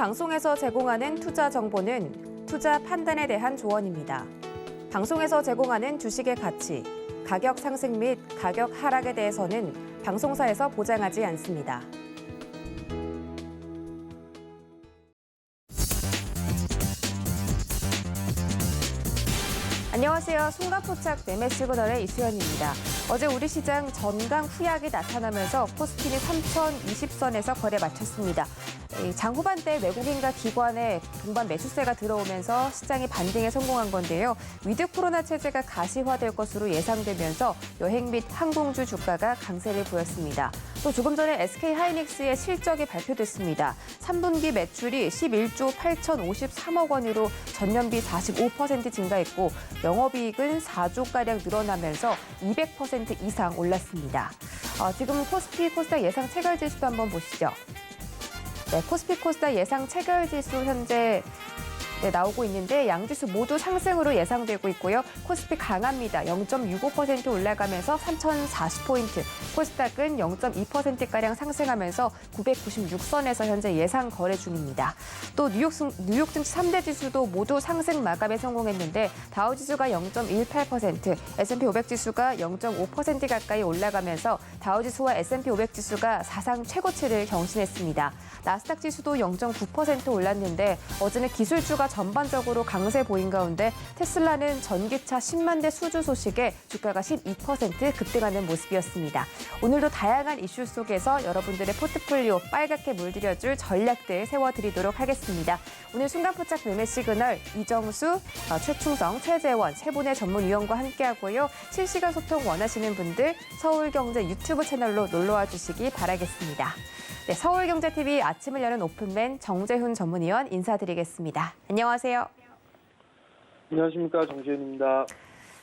방송에서 제공하는 투자 정보는 투자 판단에 대한 조언입니다. 방송에서 제공하는 주식의 가치, 가격 상승 및 가격 하락에 대해서는 방송사에서 보장하지 않습니다. 안녕하세요. 순간포착 매매 시그널의 이수연입니다. 어제 우리 시장 전강 후약이 나타나면서 코스피는 3020선에서 거래 마쳤습니다. 장 후반대 외국인과 기관의 동반 매수세가 들어오면서 시장이 반등에 성공한 건데요. 위드 코로나 체제가 가시화될 것으로 예상되면서 여행 및 항공주 주가가 강세를 보였습니다. 또 조금 전에 SK하이닉스의 실적이 발표됐습니다. 3분기 매출이 11조 8,053억 원으로 전년비 45% 증가했고 영업이익은 4조가량 늘어나면서 200% 이상 올랐습니다. 지금 코스피 코스닥 예상 체결지수도 한번 보시죠. 네, 코스피 코스닥 예상 체결지수 현재 나오고 있는데 양지수 모두 상승으로 예상되고 있고요. 코스피 강합니다. 0.65% 올라가면서 3,040포인트. 코스닥은 0.2%가량 상승하면서 996선에서 현재 예상 거래 중입니다. 또 뉴욕 증시 3대 지수도 모두 상승 마감에 성공했는데 다우지수가 0.18%, S&P 500지수가 0.5% 가까이 올라가면서 다우지수와 S&P 500지수가 사상 최고치를 경신했습니다. 나스닥 지수도 0.9% 올랐는데 어제는 기술주가 전반적으로 강세 보인 가운데 테슬라는 전기차 10만 대 수주 소식에 주가가 12% 급등하는 모습이었습니다. 오늘도 다양한 이슈 속에서 여러분들의 포트폴리오 빨갛게 물들여줄 전략들 세워드리도록 하겠습니다. 오늘 순간포착 매매 시그널 이정수, 최충성, 최재원 세 분의 전문위원과 함께하고요. 실시간 소통 원하시는 분들 서울경제 유튜브 채널로 놀러와 주시기 바라겠습니다. 네, 서울경제TV 아침을 여는 오픈맨 정재훈 전문위원 인사드리겠습니다. 안녕하세요. 안녕하십니까, 정재훈입니다.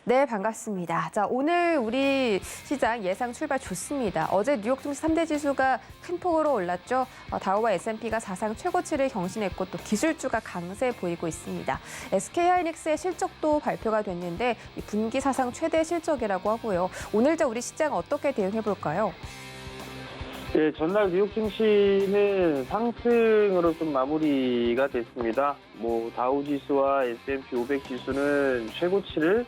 네, 반갑습니다. 자, 오늘 우리 시장 예상 출발 좋습니다. 어제 뉴욕 증시 3대 지수가 큰 폭으로 올랐죠. 다우와 S&P가 사상 최고치를 경신했고 또 기술주가 강세 보이고 있습니다. SK하이닉스의 실적도 발표가 됐는데 분기 사상 최대 실적이라고 하고요. 오늘 우리 시장 어떻게 대응해 볼까요? 네, 전날 뉴욕 증시는 상승으로 좀 마무리가 됐습니다. 다우 지수와 S&P 500 지수는 최고치를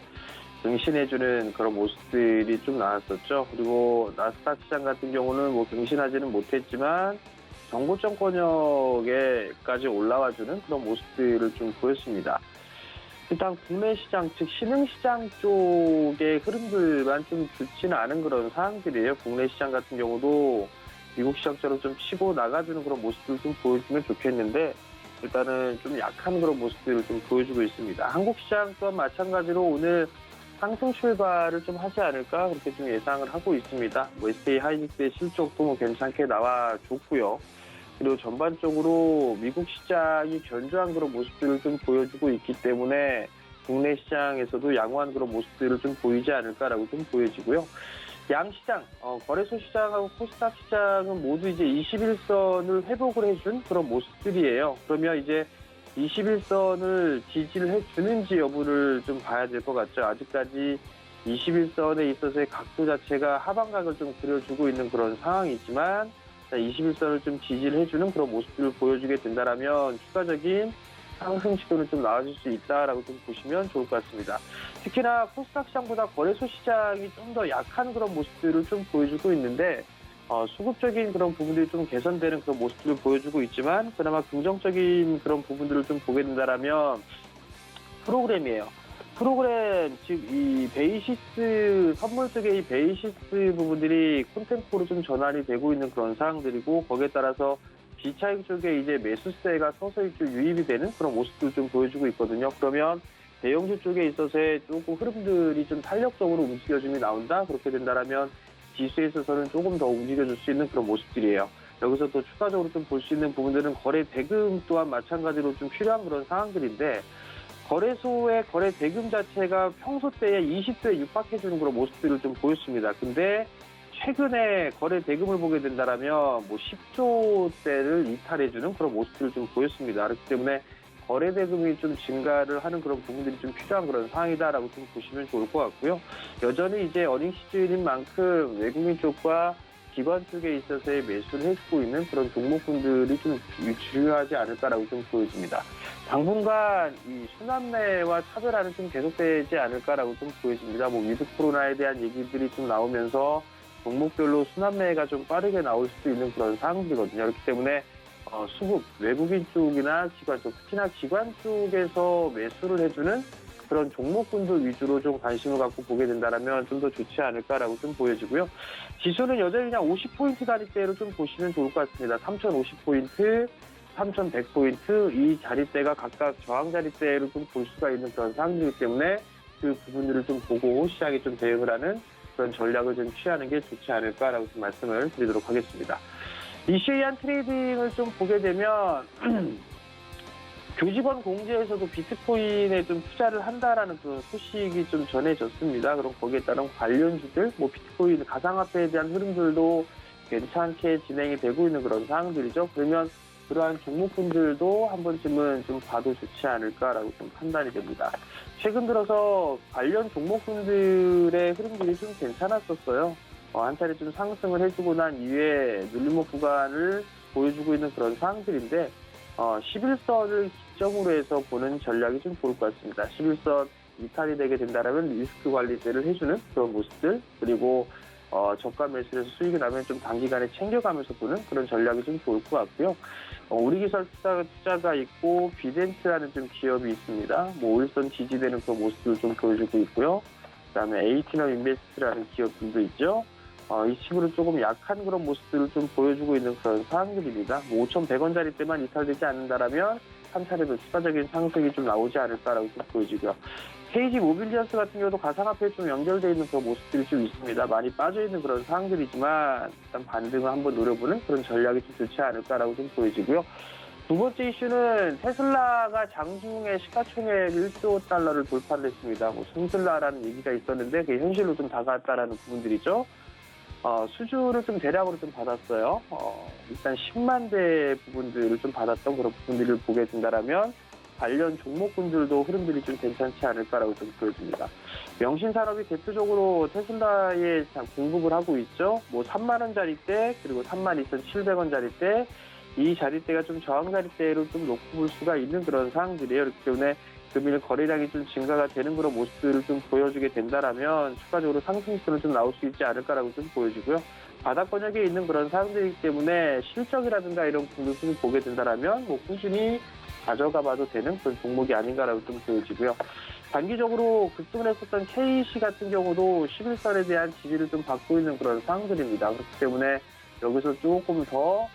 경신해주는 그런 모습들이 좀 나왔었죠. 그리고 나스닥 시장 같은 경우는 경신하지는 못했지만 정고점 권역에까지 올라와주는 그런 모습들을 좀 보였습니다. 일단 국내 시장, 즉 신흥시장 쪽의 흐름들만 좀 좋지는 않은 그런 상황들이에요. 국내 시장 같은 경우도 미국 시장처럼 좀 치고 나가주는 그런 모습들을 좀 보여주면 좋겠는데 일단은 좀 약한 그런 모습들을 좀 보여주고 있습니다. 한국 시장 또한 마찬가지로 오늘 상승 출발을 좀 하지 않을까 그렇게 좀 예상을 하고 있습니다. SK하이닉스의 실적도 괜찮게 나와줬고요. 그리고 전반적으로 미국 시장이 견조한 그런 모습들을 좀 보여주고 있기 때문에 국내 시장에서도 양호한 그런 모습들을 좀 보이지 않을까라고 좀 보여지고요. 양시장, 거래소 시장하고 코스닥 시장은 모두 이제 21선을 회복을 해준 그런 모습들이에요. 그러면 이제 21선을 지지를 해주는지 여부를 좀 봐야 될 것 같죠. 아직까지 21선에 있어서의 각도 자체가 하방각을 좀 그려주고 있는 그런 상황이지만 21선을 좀 지지를 해주는 그런 모습들을 보여주게 된다면 추가적인 상승 시도는 좀 나아질 수 있다라고 좀 보시면 좋을 것 같습니다. 특히나 코스닥 시장보다 거래소 시장이 좀 더 약한 그런 모습들을 좀 보여주고 있는데 수급적인 그런 부분들이 좀 개선되는 그런 모습들을 보여주고 있지만 그나마 긍정적인 그런 부분들을 좀 보게 된다면 프로그램이에요. 프로그램, 즉 이 베이시스 선물 쪽의 이 베이시스 부분들이 콘템포로 좀 전환이 되고 있는 그런 상황들이고 거기에 따라서 비차익 쪽에 이제 매수세가 서서히 좀 유입이 되는 그런 모습들을 좀 보여주고 있거든요. 그러면 대형주 쪽에 있어서의 조금 흐름들이 좀 탄력적으로 움직여짐이 나온다. 그렇게 된다면 지수에 있어서는 조금 더 움직여줄 수 있는 그런 모습들이에요. 여기서 또 추가적으로 좀 볼 수 있는 부분들은 거래 대금 또한 마찬가지로 좀 필요한 그런 상황들인데 거래소의 거래 대금 자체가 평소 때에 20조에 육박해주는 그런 모습들을 좀 보였습니다. 근데 최근에 거래 대금을 보게 된다면 10조대를 이탈해주는 그런 모습들을 좀 보였습니다. 그렇기 때문에 거래 대금이 좀 증가를 하는 그런 부분들이 좀 필요한 그런 상황이다라고 좀 보시면 좋을 것 같고요. 여전히 이제 어닝 시즌인 만큼 외국인 쪽과 기관 쪽에 있어서의 매수를 해주고 있는 그런 종목군들이 좀 중요하지 않을까라고 좀 보여집니다. 당분간 이 순환매와 차별화는 좀 계속되지 않을까라고 좀 보여집니다. 뭐 위드 코로나에 대한 얘기들이 좀 나오면서 종목별로 순환매가 좀 빠르게 나올 수도 있는 그런 상황들이거든요. 그렇기 때문에 수급, 외국인 쪽이나 기관 쪽, 특히나 기관 쪽에서 매수를 해주는 그런 종목군들 위주로 좀 관심을 갖고 보게 된다면 좀 더 좋지 않을까라고 좀 보여지고요. 지수는 여전히 그냥 50포인트 단위대로 좀 보시면 좋을 것 같습니다. 3,050포인트, 3,100포인트 이 자리대가 각각 저항 자리대로 좀 볼 수가 있는 그런 상황이기 때문에 그 부분들을 좀 보고 시장에 좀 대응을 하는 그런 전략을 좀 취하는 게 좋지 않을까라고 좀 말씀을 드리도록 하겠습니다. 이슈이한 트레이딩을 좀 보게 되면 교직원 공제에서도 비트코인에 좀 투자를 한다라는 그런 소식이 좀 전해졌습니다. 그럼 거기에 따른 관련주들, 뭐 비트코인 가상화폐에 대한 흐름들도 괜찮게 진행이 되고 있는 그런 상황들이죠. 그러면 그러한 종목군들도 한 번쯤은 좀 봐도 좋지 않을까라고 좀 판단이 됩니다. 최근 들어서 관련 종목군들의 흐름들이 좀 괜찮았었어요. 한 차례 좀 상승을 해주고 난 이후에 눌림목 구간을 보여주고 있는 그런 상황들인데 11선을 기점으로 해서 보는 전략이 좀 좋을 것 같습니다. 11선 이탈이 되게 된다면 리스크 관리들을 해주는 그런 모습들, 그리고 저가 매수에서 수익이 나면 좀 단기간에 챙겨가면서 보는 그런 전략이 좀 좋을 것 같고요. 우리 기술 투자가 있고 비덴트라는 좀 기업이 있습니다. 뭐 5일선 지지되는 그런 모습을 좀 보여주고 있고요. 그다음에 에이티넘 인베스트라는 기업들도 있죠. 이 식으로 조금 약한 그런 모습들을 좀 보여주고 있는 그런 상황들입니다. 뭐 5,100원짜리 때만 이탈되지 않는다라면 한 차례 더 추가적인 상승이 좀 나오지 않을까라고 좀 보여지고요. KG 모빌리언스 같은 경우도 가상화폐에 좀 연결되어 있는 그런 모습들이 좀 있습니다. 많이 빠져있는 그런 상황들이지만 일단 반등을 한번 노려보는 그런 전략이 좀 좋지 않을까라고 좀 보여지고요. 두 번째 이슈는 테슬라가 장중에 시가총액 1조 달러를 돌파를 했습니다. 뭐 승슬라라는 얘기가 있었는데 그게 현실로 좀 다가왔다라는 부분들이죠. 수주를 좀 대량으로 좀 받았어요. 일단 10만 대 부분들을 좀 받았던 그런 부분들을 보게 된다라면 관련 종목군들도 흐름들이 좀 괜찮지 않을까라고 좀 보여집니다. 명신산업이 대표적으로 테슬라에 공급을 하고 있죠. 뭐 3만 원짜리대 그리고 32,700원짜리대 이 자리대가 좀 저항 자리대로 좀 놓고 볼 수가 있는 그런 상황들이에요. 그렇기 때문에 금일 거래량이 좀 증가가 되는 그런 모습들을 좀 보여주게 된다라면 추가적으로 상승세는 좀 나올 수 있지 않을까라고 좀 보여지고요. 바닥 권역에 있는 그런 상황들이기 때문에 실적이라든가 이런 부분을 보게 된다라면 뭐 꾸준히 가져가봐도 되는 그런 종목이 아닌가라고 좀 보여지고요. 단기적으로 급등을 했었던 KC 같은 경우도 11선에 대한 지지를 좀 받고 있는 그런 상황들입니다. 그렇기 때문에 여기서 조금 더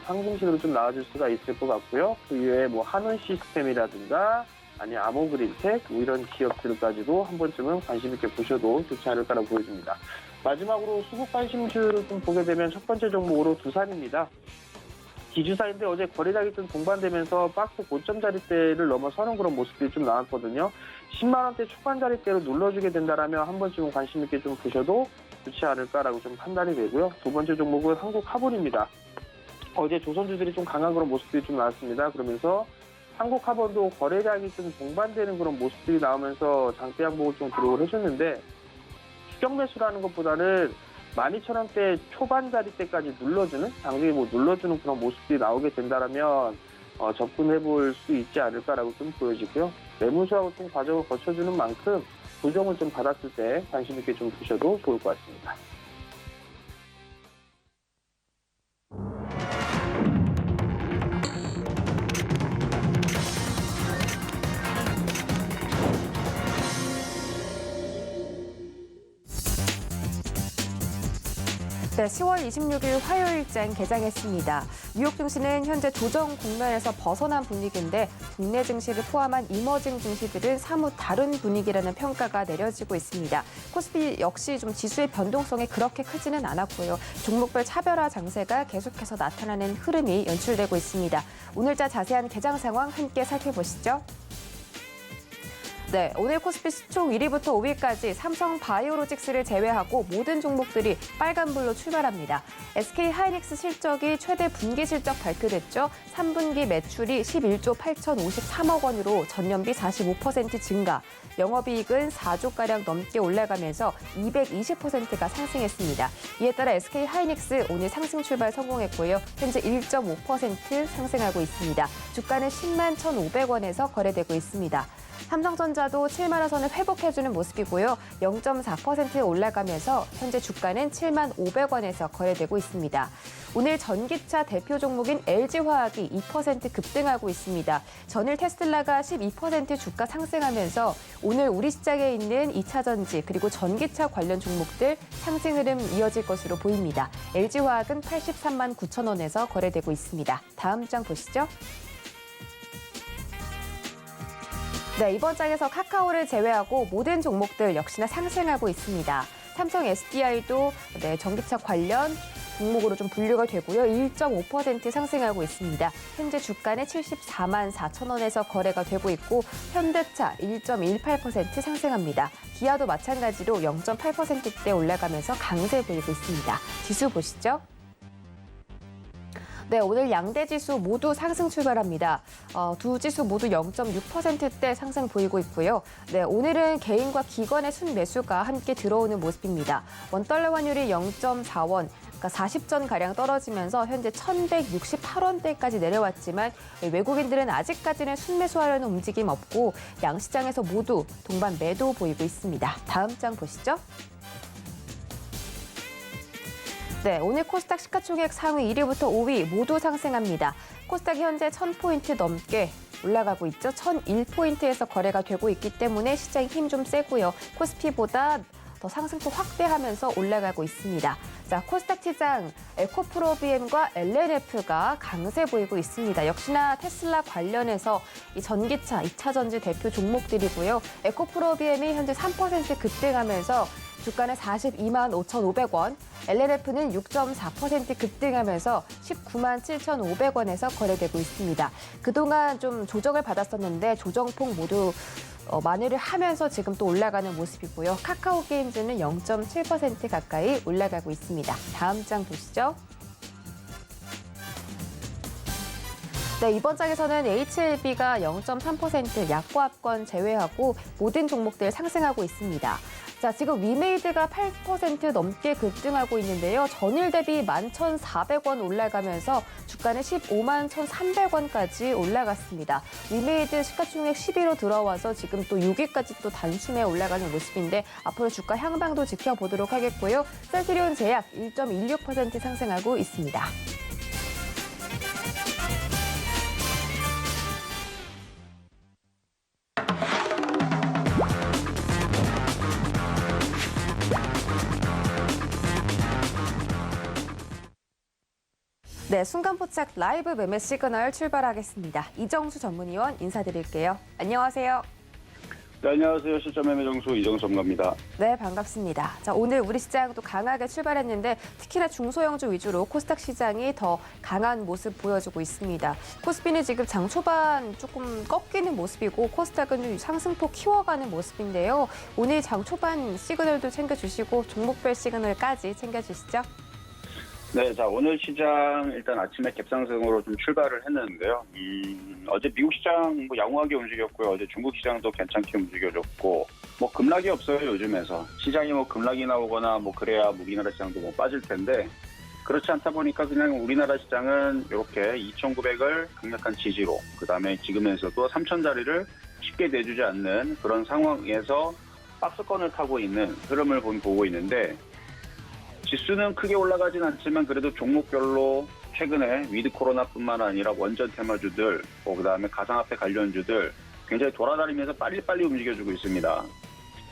상승식으로 좀 나와줄 수가 있을 것 같고요. 그 이외에 뭐 한원 시스템이라든가 아니 아모그린텍 뭐 이런 기업들까지도 한 번쯤은 관심 있게 보셔도 좋지 않을까라고 보여집니다. 마지막으로 수급 관심주를 좀 보게 되면 첫 번째 종목으로 두산입니다. 기주사인데 어제 거래량이 좀 동반되면서 박스 고점 자리대를 넘어서는 그런 모습들이 좀 나왔거든요. 10만 원대 초반 자리대로 눌러주게 된다라면 한 번쯤은 관심 있게 좀 보셔도 좋지 않을까라고 좀 판단이 되고요. 두 번째 종목은 한국카본입니다. 어제 조선주들이 좀 강한 그런 모습들이 좀 나왔습니다. 그러면서 한국카본도 거래량이 좀 동반되는 그런 모습들이 나오면서 장대 양봉을 좀 기록을 해줬는데 추격 매수라는 것보다는 12,000원대 초반 자리대까지 눌러주는 장중에 뭐 눌러주는 그런 모습들이 나오게 된다라면 접근해 볼 수 있지 않을까라고 좀 보여지고요. 매무수하고 좀 과정을 거쳐주는 만큼 조정을 좀 받았을 때 관심 있게 좀 보셔도 좋을 것 같습니다. 네, 10월 26일 화요일장 개장했습니다. 뉴욕 증시는 현재 조정 국면에서 벗어난 분위기인데 국내 증시를 포함한 이머징 증시들은 사뭇 다른 분위기라는 평가가 내려지고 있습니다. 코스피 역시 좀 지수의 변동성이 그렇게 크지는 않았고요. 종목별 차별화 장세가 계속해서 나타나는 흐름이 연출되고 있습니다. 오늘자 자세한 개장 상황 함께 살펴보시죠. 네, 오늘 코스피 시총 1위부터 5위까지 삼성 바이오로직스를 제외하고 모든 종목들이 빨간불로 출발합니다. SK 하이닉스 실적이 최대 분기 실적 발표됐죠. 3분기 매출이 11조 8,053억 원으로 전년비 45% 증가, 영업이익은 4조가량 넘게 올라가면서 220%가 상승했습니다. 이에 따라 SK 하이닉스 오늘 상승 출발 성공했고요. 현재 1.5% 상승하고 있습니다. 주가는 10만 1,500원에서 거래되고 있습니다. 삼성전자도 7만 원 선을 회복해주는 모습이고요. 0.4% 올라가면서 현재 주가는 7만 500원에서 거래되고 있습니다. 오늘 전기차 대표 종목인 LG화학이 2% 급등하고 있습니다. 전일 테슬라가 12% 주가 상승하면서 오늘 우리 시장에 있는 2차 전지 그리고 전기차 관련 종목들 상승 흐름 이어질 것으로 보입니다. LG화학은 83만 9천 원에서 거래되고 있습니다. 다음 장 보시죠. 네, 이번 장에서 카카오를 제외하고 모든 종목들 역시나 상승하고 있습니다. 삼성 SDI도 전기차 관련 종목으로 좀 분류가 되고요. 1.5% 상승하고 있습니다. 현재 주가는 74만 4천 원에서 거래가 되고 있고 현대차 1.18% 상승합니다. 기아도 마찬가지로 0.8%대 올라가면서 강세 보이고 있습니다. 지수 보시죠. 네, 오늘 양대 지수 모두 상승 출발합니다. 두 지수 모두 0.6%대 상승 보이고 있고요. 네, 오늘은 개인과 기관의 순매수가 함께 들어오는 모습입니다. 원달러 환율이 0.4원, 그러니까 40전 가량 떨어지면서 현재 1,168원대까지 내려왔지만 외국인들은 아직까지는 순매수하려는 움직임 없고 양시장에서 모두 동반 매도 보이고 있습니다. 다음 장 보시죠. 네, 오늘 코스닥 시가총액 상위 1위부터 5위 모두 상승합니다. 코스닥이 현재 1,000포인트 넘게 올라가고 있죠. 1,001포인트에서 거래가 되고 있기 때문에 시장이 힘 좀 세고요. 코스피보다 더 상승폭 확대하면서 올라가고 있습니다. 자, 코스닥 시장 에코프로비엠과 LNF가 강세 보이고 있습니다. 역시나 테슬라 관련해서 이 전기차, 2차 전지 대표 종목들이고요. 에코프로비엠이 현재 3% 급등하면서 주가는 42만 5,500원, LNF는 6.4% 급등하면서 19만 7,500원에서 거래되고 있습니다. 그동안 좀 조정을 받았었는데 조정폭 모두 만회를 하면서 지금 또 올라가는 모습이고요. 카카오 게임즈는 0.7% 가까이 올라가고 있습니다. 다음 장 보시죠. 네, 이번 장에서는 HLB가 0.3% 약보합권 제외하고 모든 종목들 상승하고 있습니다. 자, 지금 위메이드가 8% 넘게 급등하고 있는데요. 전일 대비 11,400원 올라가면서 주가는 15만 1,300원까지 올라갔습니다. 위메이드 시가총액 10위로 들어와서 지금 또 6위까지 또 단숨에 올라가는 모습인데 앞으로 주가 향방도 지켜보도록 하겠고요. 셀트리온 제약 1.16% 상승하고 있습니다. 네, 순간포착 라이브 매매 시그널 출발하겠습니다. 이정수 전문위원 인사드릴게요. 안녕하세요. 네, 안녕하세요. 실전 매매 정수 이정수 전문가입니다. 네, 반갑습니다. 자, 오늘 우리 시장도 강하게 출발했는데 특히나 중소형주 위주로 코스닥 시장이 더 강한 모습 보여주고 있습니다. 코스피는 지금 장 초반 조금 꺾이는 모습이고 코스닥은 상승폭 키워가는 모습인데요. 오늘 장 초반 시그널도 챙겨주시고 종목별 시그널까지 챙겨주시죠. 네, 자, 오늘 시장 일단 아침에 갭상승으로 좀 출발을 했는데요. 어제 미국 시장 양호하게 움직였고요. 어제 중국 시장도 괜찮게 움직여줬고, 급락이 없어요, 요즘에서. 시장이 급락이 나오거나 그래야 우리나라 시장도 빠질 텐데, 그렇지 않다 보니까 그냥 우리나라 시장은 이렇게 2,900을 강력한 지지로, 그 다음에 지금에서도 3,000자리를 쉽게 내주지 않는 그런 상황에서 박스권을 타고 있는 흐름을 보고 있는데, 지수는 크게 올라가진 않지만 그래도 종목별로 최근에 위드 코로나뿐만 아니라 원전 테마주들, 그다음에 가상화폐 관련주들 굉장히 돌아다니면서 빨리빨리 움직여주고 있습니다.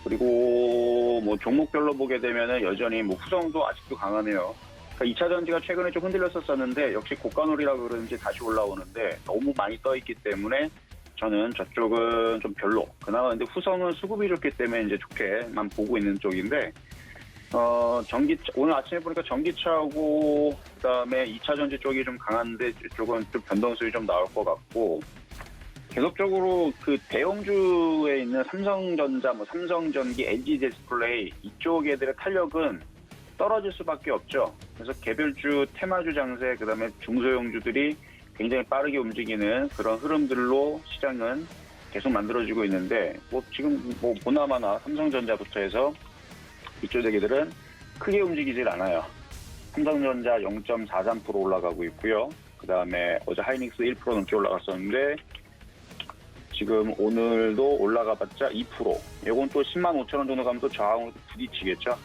그리고 종목별로 보게 되면은 여전히 후성도 아직도 강하네요. 그러니까 2차 전지가 최근에 좀 흔들렸었는데 역시 고가놀이라 그런지 다시 올라오는데 너무 많이 떠 있기 때문에 저는 저쪽은 좀 별로. 그나마 근데 후성은 수급이 좋기 때문에 이제 좋게만 보고 있는 쪽인데. 오늘 아침에 보니까 전기차하고 그다음에 2차 전지 쪽이 좀 강한데 이쪽은 좀 변동성이 좀 나올 것 같고 계속적으로 그 대형주에 있는 삼성전자, 삼성전기, LG디스플레이 이쪽 애들의 탄력은 떨어질 수밖에 없죠. 그래서 개별주, 테마주 장세, 그다음에 중소형주들이 굉장히 빠르게 움직이는 그런 흐름들로 시장은 계속 만들어지고 있는데, 지금 보나마나 삼성전자부터 해서 이쪽 애들은 크게 움직이질 않아요. 삼성전자 0.43% 올라가고 있고요. 그다음에 어제 하이닉스 1% 넘게 올라갔었는데 지금 오늘도 올라가봤자 2%. 이건 또 10만 5천 원 정도 가면 또 저항으로 부딪히겠죠.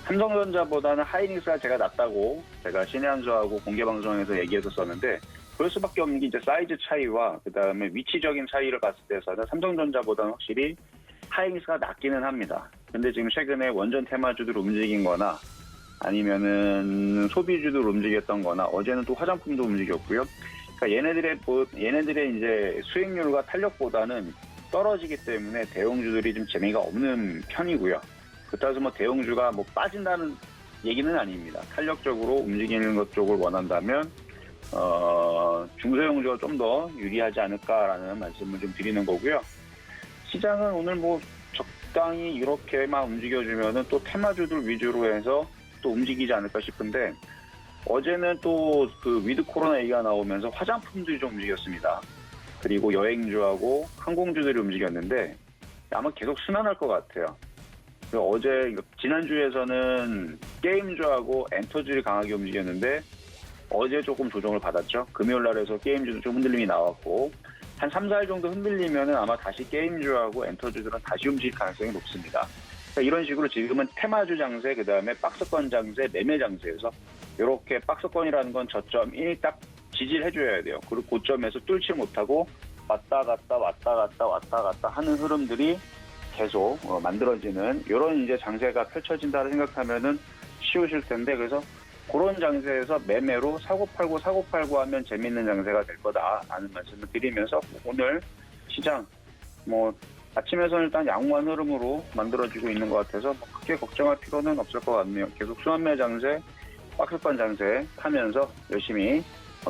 삼성전자보다는 하이닉스가 제가 낫다고 제가 신의 한수하고 공개방송에서 얘기했었는데, 그럴 수밖에 없는 게 이제 사이즈 차이와 그다음에 위치적인 차이를 봤을 때에서는 삼성전자보다는 확실히 하이닉스가 낫기는 합니다. 근데 지금 최근에 원전 테마주들 움직인 거나 아니면은 소비주들 움직였던 거나 어제는 또 화장품도 움직였고요. 그러니까 얘네들의 이제 수익률과 탄력보다는 떨어지기 때문에 대형주들이 좀 재미가 없는 편이고요. 그렇다고 해서 대형주가 빠진다는 얘기는 아닙니다. 탄력적으로 움직이는 것 쪽을 원한다면 중소형주가 좀 더 유리하지 않을까라는 말씀을 좀 드리는 거고요. 시장은 오늘 적당히 이렇게만 움직여주면은 또 테마주들 위주로 해서 또 움직이지 않을까 싶은데, 어제는 또 그 위드 코로나 얘기가 나오면서 화장품들이 좀 움직였습니다. 그리고 여행주하고 항공주들이 움직였는데 아마 계속 순환할 것 같아요. 어제 지난주에서는 게임주하고 엔터주들이 강하게 움직였는데 어제 조금 조정을 받았죠. 금요일 날에서 게임주도 좀 흔들림이 나왔고 한 3, 4일 정도 흔들리면은 아마 다시 게임주하고 엔터주들은 다시 움직일 가능성이 높습니다. 그러니까 이런 식으로 지금은 테마주 장세, 그 다음에 박스권 장세, 매매 장세에서 이렇게 박스권이라는 건 저점이 딱 지지해줘야 돼요. 그리고 고점에서 뚫지 못하고 왔다 갔다 하는 흐름들이 계속 만들어지는 이런 이제 장세가 펼쳐진다고 생각하면은 쉬우실 텐데, 그래서 그런 장세에서 매매로 사고 팔고 하면 재밌는 장세가 될 거다라는 말씀을 드리면서 오늘 시장 아침에서는 일단 양호한 흐름으로 만들어지고 있는 것 같아서 크게 걱정할 필요는 없을 것 같네요. 계속 수완매 장세, 박스권 장세 하면서 열심히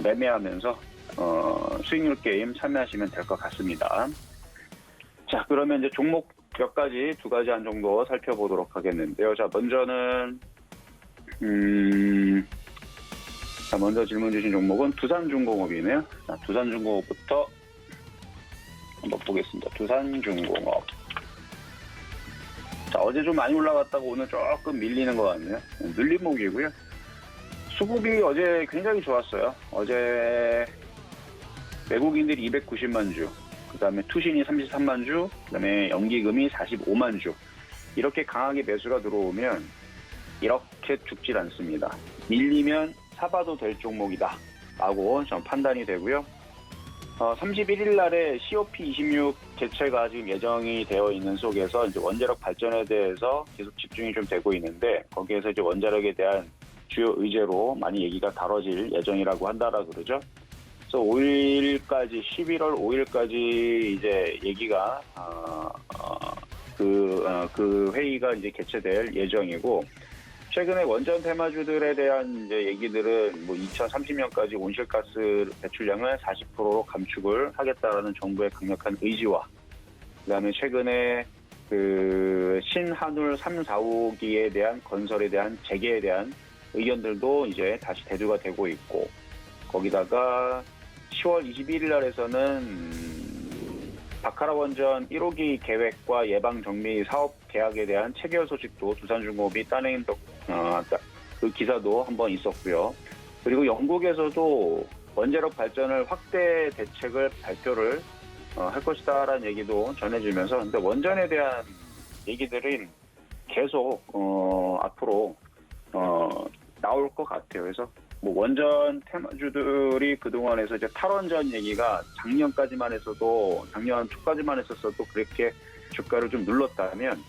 매매하면서 수익률 게임 참여하시면 될 것 같습니다. 자, 그러면 이제 종목 몇 가지, 두 가지 한 정도 살펴보도록 하겠는데요. 자, 먼저는 먼저 질문 주신 종목은 두산중공업이네요. 자, 두산중공업부터 한번 보겠습니다. 두산중공업. 자, 어제 좀 많이 올라갔다고 오늘 조금 밀리는 것 같네요. 눌림목이고요. 수급이 어제 굉장히 좋았어요. 어제 외국인들이 290만 주, 그 다음에 투신이 33만 주, 그 다음에 연기금이 45만 주. 이렇게 강하게 매수가 들어오면 이렇게 죽질 않습니다. 밀리면 사봐도 될 종목이다 라고 좀 판단이 되고요. 31일 날에 COP26 개최가 지금 예정이 되어 있는 속에서 이제 원자력 발전에 대해서 계속 집중이 좀 되고 있는데, 거기에서 이제 원자력에 대한 주요 의제로 많이 얘기가 다뤄질 예정이라고 한다라 그러죠. 그래서 5일까지, 11월 5일까지 이제 얘기가 그 회의가 이제 개최될 예정이고, 최근에 원전 테마주들에 대한 이제 얘기들은 2030년까지 온실가스 배출량을 40%로 감축을 하겠다라는 정부의 강력한 의지와, 그다음에 최근에 그 신한울 3, 4호기에 대한 건설에 대한 재개에 대한 의견들도 이제 다시 대두가 되고 있고, 거기다가 10월 21일 날에서는 바카라 원전 1호기 계획과 예방 정비 사업 계약에 대한 체결 소식도 두산중공업이 따낸 그 기사도 한번 있었고요. 그리고 영국에서도 원자력 발전을 확대 대책을 발표를 할 것이다라는 얘기도 전해지면서, 근데 원전에 대한 얘기들은 계속 앞으로 나올 것 같아요. 그래서 원전 테마주들이 그동안에서 이제 탈원전 얘기가 작년 초까지만 했었어도 그렇게 주가를 좀 눌렀다면,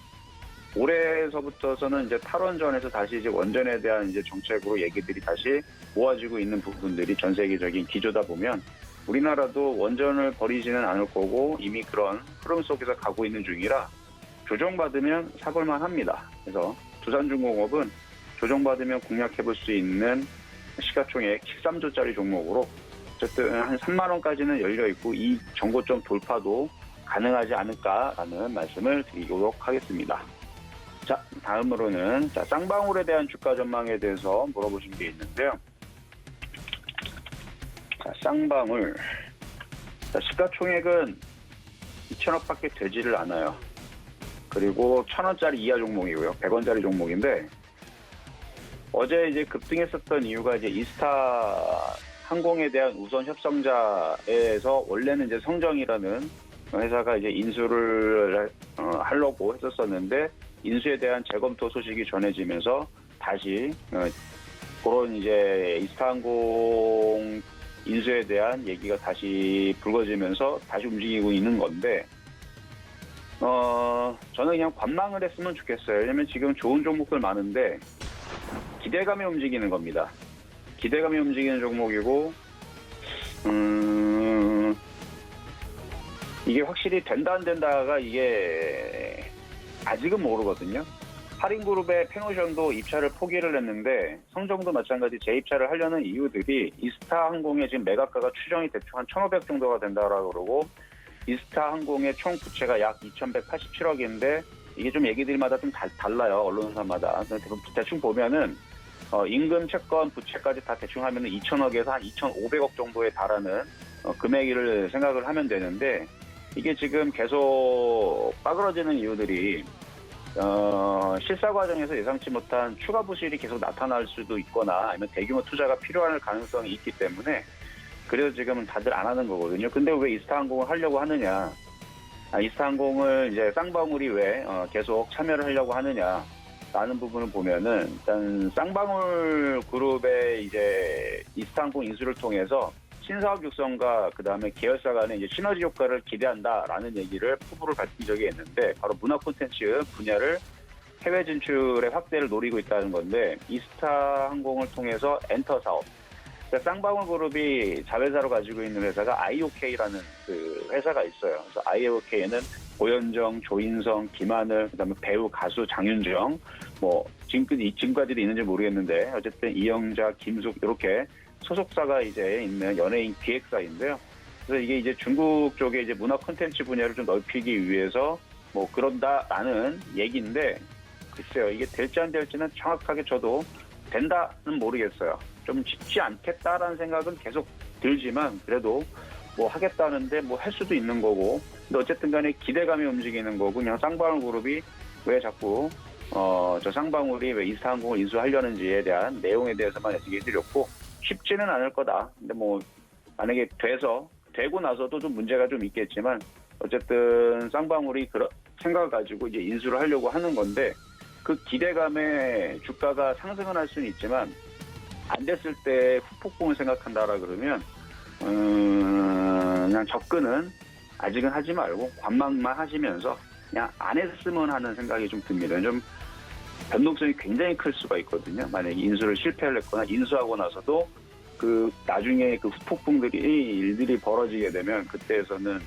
올해서부터서는 이제 탈원전에서 다시 이제 원전에 대한 이제 정책으로 얘기들이 다시 모아지고 있는 부분들이 전 세계적인 기조다 보면 우리나라도 원전을 버리지는 않을 거고 이미 그런 흐름 속에서 가고 있는 중이라 조정받으면 사볼만 합니다. 그래서 두산중공업은 조정받으면 공략해볼 수 있는 시가총액 13조짜리 종목으로 어쨌든 한 3만 원까지는 열려 있고 이 정고점 돌파도 가능하지 않을까라는 말씀을 드리도록 하겠습니다. 자, 다음으로는 쌍방울에 대한 주가 전망에 대해서 물어보신 게 있는데요. 자, 쌍방울. 자, 시가총액은 2천억밖에 되지를 않아요. 그리고 1,000원짜리 이하 종목이고요. 100원짜리 종목인데 어제 이제 급등했었던 이유가 이제 이스타 항공에 대한 우선 협상자에서 원래는 이제 성정이라는 회사가 이제 인수를 하려고 했었었는데 인수에 대한 재검토 소식이 전해지면서 다시 그런 이제 이스타항공 인수에 대한 얘기가 다시 불거지면서 다시 움직이고 있는 건데 저는 그냥 관망을 했으면 좋겠어요. 왜냐면 지금 좋은 종목들 많은데 기대감이 움직이는 겁니다. 기대감이 움직이는 종목이고 이게 확실히 된다 안 된다가 이게 아직은 모르거든요. 할인그룹의 페노션도 입찰을 포기를 했는데 성정도 마찬가지 재입찰을 하려는 이유들이 이스타항공의 지금 매각가가 추정이 대충 한 1,500 정도가 된다라고 그러고 이스타항공의 총 부채가 약 2,187억인데 이게 좀 얘기들마다 좀 달라요. 언론사마다. 대충 보면은 임금, 채권, 부채까지 다 대충 하면은 2,000억에서 한 2,500억 정도에 달하는 금액을 생각을 하면 되는데 이게 지금 계속 빠그러지는 이유들이 실사 과정에서 예상치 못한 추가 부실이 계속 나타날 수도 있거나 아니면 대규모 투자가 필요할 가능성이 있기 때문에 그래서 지금은 다들 안 하는 거거든요. 근데 왜 이스타항공을 하려고 하느냐? 이스타항공을 이제 쌍방울이 왜 계속 참여를 하려고 하느냐? 라는 부분을 보면은 일단 쌍방울 그룹의 이제 이스타항공 인수를 통해서 신사업 육성과 그 다음에 계열사 간의 이제 시너지 효과를 기대한다라는 얘기를 포부를 밝힌 적이 있는데 바로 문화 콘텐츠 분야를 해외 진출의 확대를 노리고 있다는 건데 이스타항공을 통해서 엔터 사업. 그러니까 쌍방울 그룹이 자회사로 가지고 있는 회사가 IOK라는 그 회사가 있어요. 그래서 IOK에는 고현정, 조인성, 김하늘, 그다음에 배우, 가수 장윤정, 뭐 지금까지도 있는지 모르겠는데 어쨌든 이영자, 김숙 이렇게 소속사가 이제 있는 연예인 기획사인데요. 그래서 이게 이제 중국 쪽에 이제 문화 콘텐츠 분야를 좀 넓히기 위해서 뭐 그런다라는 얘기인데 글쎄요 이게 될지 안 될지는 정확하게 저도 된다는 모르겠어요. 좀 쉽지 않겠다라는 생각은 계속 들지만 그래도 뭐 하겠다는데 뭐 할 수도 있는 거고 근데 어쨌든 간에 기대감이 움직이는 거고 그냥 쌍방울 그룹이 왜 자꾸 저 쌍방울이 왜 이스타항공을 인수하려는지에 대한 내용에 대해서만 얘기해 드렸고 쉽지는 않을 거다. 근데 뭐 만약에 되고 나서도 좀 문제가 좀 있겠지만 어쨌든 쌍방울이 그런 생각을 가지고 이제 인수를 하려고 하는 건데 그 기대감에 주가가 상승은 할 수는 있지만 안 됐을 때 후폭풍을 생각한다라 그러면 그냥 접근은 아직은 하지 말고 관망만 하시면서 그냥 안 했으면 하는 생각이 좀 듭니다. 좀 변동성이 굉장히 클 수가 있거든요. 만약에 인수를 실패를 했거나 인수하고 나서도 그 나중에 그 후폭풍들이 일들이 벌어지게 되면 그때에서는